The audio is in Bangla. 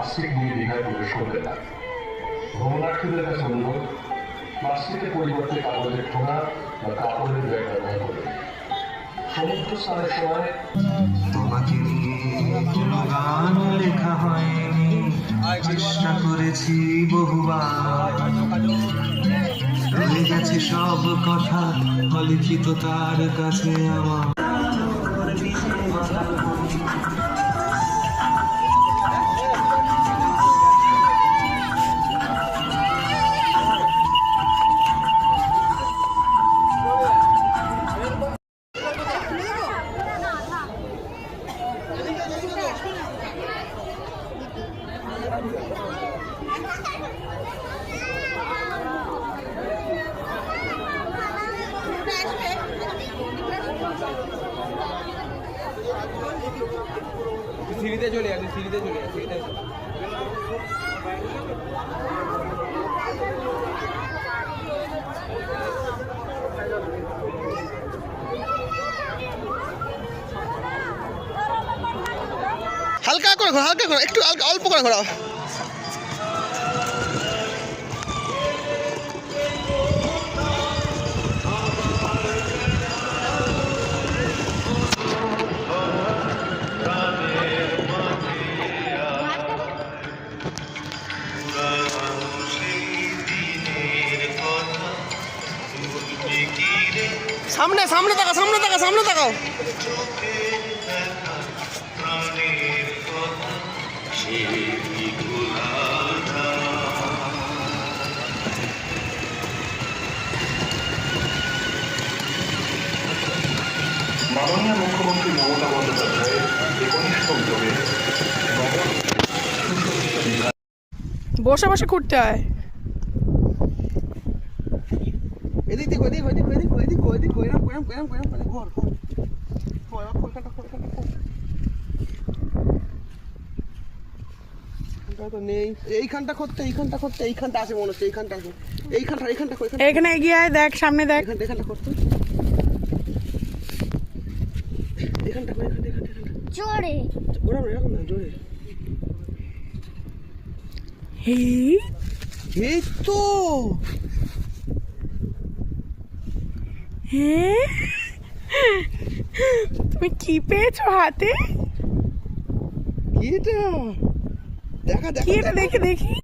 প্লাস্টিক নিয়ে দীঘায় প্রবেশ করবে না। ভ্রমণার্থীদের কাছে অনুরোধ, প্লাস্টিকের পরিবর্তে কাগজের ঠোঙা বা কাপড়ের ব্যাগ ব্যবহার করবে। সমুদ্র স্নানের সময় তোমাকে নিয়ে কোনো গান লেখা হয়নি, চেষ্টা করেছি বহুবার, রয়ে গেছে সব কথা অলিখিত তার কাছে আমার। সিঁড়িতে চলে আসে, সিঁড়িতে চলে আসে, সিঁড়িতে হালকা করে ঘোরা, হালকা করে, একটু অল্প করে ঘোরাও। সামনে সামনে তাকাও, সামনে তাকাও, সামনে তাকাও। মাননীয় মুখ্যমন্ত্রী মমতা বন্দ্যোপাধ্যায়ের 19তম জমে বসে বসে ঘুরতে হয়। এদিক দিক ওইদিক ওইদিক ওইদিক ওইদিক ওইদিক ওইরাম ওইরাম ওইরাম ওইরাম মানে ঘর ঘর তো নেই। এইখানটা করতে, এইখানটা করতে, এইখানটা আছে মনে হচ্ছে, এইখানটা আছে, এইখানটা এইখানটা এখানে এগিয়ে আয়, দেখ সামনে দেখ। এইখানটা এইখানটা করতে, এইখানটা করে, এইখানটা এইখানটা জোরে ওরকম এরকম না, জোরে। এই তো তুমি কি পেয়েছো হাতে? কি এটা? দেখা কি এটা দেখি দেখি।